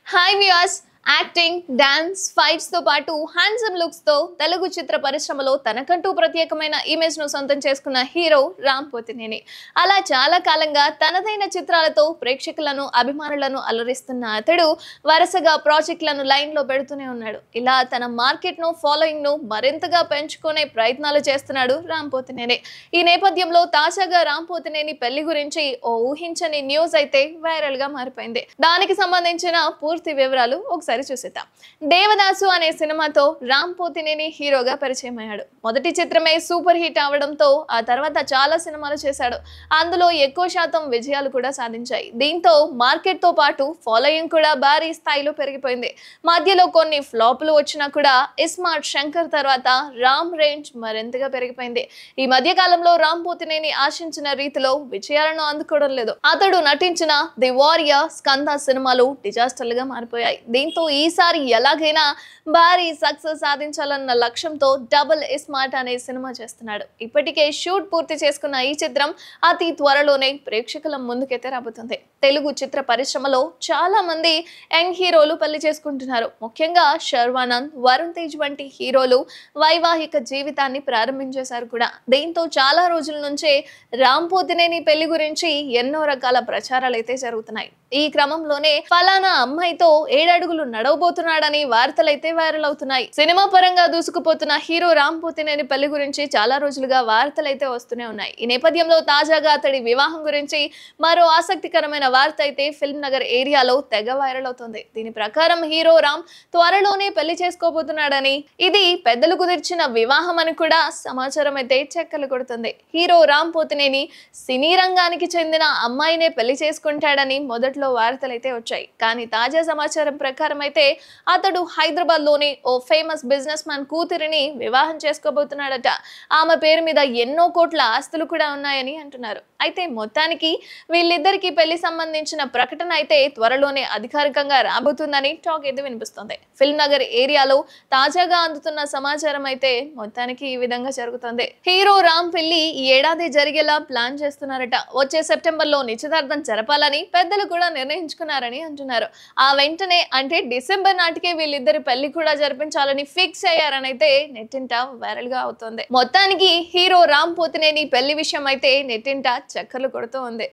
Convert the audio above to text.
Hi viewers. Acting, dance, fights తో పాటు handsome looks తో తెలుగు చిత్ర పరిశ్రమలో తనకంటూ ప్రత్యేకమైన ఇమేజ్ ను సొంతం చేసుకున్న హీరో రామ్ పోతినేని. అలా చాలా కాలంగా తనదైన చిత్రాలతో ప్రేక్షకులను, అభిమానులను అలరిస్తున్న అతడు వరుసగా ప్రాజెక్టులను లైన్ లో పెడుతూనే ఉన్నాడు. ఇలా తన మార్కెట్ ను, ఫాలోయింగ్ ను మరింతగా పెంచుకునే ప్రయత్నాలు చేస్తున్నాడు రామ్ పోతినేని. ఈ నేపథ్యంలో తాజాగా రామ్ పోతినేని పెళ్లి గురించి ఓ ఊహించని న్యూస్ అయితే వైరల్ గా మారిపోయింది. దానికి సంబంధించిన పూర్తి వివరాలు ఒకసారి చూసేద్దాం. దేవదాసు అనే సినిమాతో రామ్ పోతినేని హీరోగా పరిచయం అయ్యాడు. మొదటి చిత్రమే సూపర్ హిట్ అవడంతో ఆ తర్వాత చాలా సినిమాలు చేశాడు. అందులో ఎక్కువ శాతం విజయాలు కూడా సాధించాయి. దీంతో మార్కెట్ తో పాటు ఫాలోయింగ్ కూడా భారీ స్థాయిలో పెరిగిపోయింది. మధ్యలో కొన్ని ఫ్లాపులు వచ్చినా కూడా ఇస్మార్ట్ శంకర్ తర్వాత రామ్ రేంజ్ మరింతగా పెరిగిపోయింది. ఈ మధ్య కాలంలో రామ్ పోతినేని ఆశించిన రీతిలో విజయాలను అందుకోవడం లేదు. అతడు నటించిన ది వారియర్, స్కంద సినిమాలు డిజాస్టర్లుగా మారిపోయాయి. దీంతో ఈసారి ఎలాగైనా భారీ సక్సెస్ సాధించాలన్న లక్ష్యంతో డబుల్ ఇస్మార్ట్ అనే సినిమా చేస్తున్నాడు. ఇప్పటికే షూట్ పూర్తి చేసుకున్న ఈ చిత్రం అతి త్వరలోనే ప్రేక్షకుల ముందుకైతే రాబోతుంది. తెలుగు చిత్ర పరిశ్రమలో చాలా మంది యంగ్ హీరోలు పెళ్లి చేసుకుంటున్నారు. ముఖ్యంగా శర్వానంద్, వరుణ్ తేజ్ వంటి హీరోలు వైవాహిక జీవితాన్ని ప్రారంభించేశారు కూడా. దీంతో చాలా రోజుల నుంచే రామ్ పోతినేని పెళ్లి గురించి ఎన్నో రకాల ప్రచారాలు అయితే జరుగుతున్నాయి. ఈ క్రమంలోనే ఫలానా అమ్మాయితో 7 అడుగులు నడవబోతున్నాడని వార్తలైతే వైరల్ అవుతున్నాయి. సినిమా పరంగా దూసుకుపోతున్న హీరో రామ్ పోతినేని పెళ్లి గురించి చాలా రోజులుగా వార్తలైతే వస్తూనే ఉన్నాయి. ఈ నేపథ్యంలో తాజాగా అతడి వివాహం గురించి మరో ఆసక్తికరమైన వార్త అయితే ఫిల్మ్ నగర్ ఏరియాలో తెగ వైరల్ అవుతుంది. దీని ప్రకారం హీరో రామ్ త్వరలోనే పెళ్లి చేసుకోబోతున్నాడని, ఇది పెద్దలు కుదిర్చిన వివాహం అని కూడా సమాచారం అయితే చెక్కలు కొడుతుంది. హీరో రామ్ పోతినేని సినీ రంగానికి చెందిన అమ్మాయినే పెళ్లి చేసుకుంటాడని మొదట్లో వార్తలైతే వచ్చాయి. కానీ తాజా సమాచారం ప్రకారం అయితే అతడు హైదరాబాద్ లోని ఓ ఫేమస్ బిజినెస్ మ్యాన్ కూతురిని వివాహం చేసుకోబోతున్నాడట. ఆమె పేరు మీద ఎన్నో కోట్ల ఆస్తులు కూడా ఉన్నాయని అంటున్నారు. అయితే మొత్తానికి వీళ్ళిద్దరికి పెళ్లి సంబంధించిన ప్రకటన అయితే త్వరలోనే అధికారికంగా రాబోతుందని టాక్ అయితే వినిపిస్తుంది. ఫిల్మ్ నగర్ ఏరియాలో తాజాగా అందుతున్న సమాచారం అయితే మొత్తానికి ఈ విధంగా జరుగుతుంది. హీరో రామ్ పెళ్లి ఈ ఏడాది జరిగేలా ప్లాన్ చేస్తున్నారట. వచ్చే సెప్టెంబర్ లో నిశ్చితార్థం జరపాలని పెద్దలు కూడా నిర్ణయించుకున్నారని అంటున్నారు. ఆ వెంటనే అంటే డిసెంబర్ నాటికే వీళ్ళిద్దరి పెళ్లి కూడా జరిపించాలని ఫిక్స్ అయ్యారని అయితే నెట్టింట వైరల్ గా అవుతుంది. మొత్తానికి హీరో రామ్ పోతినేని పెళ్లి విషయం అయితే నెట్టింట చక్కర్లు కొడుతూ ఉంది.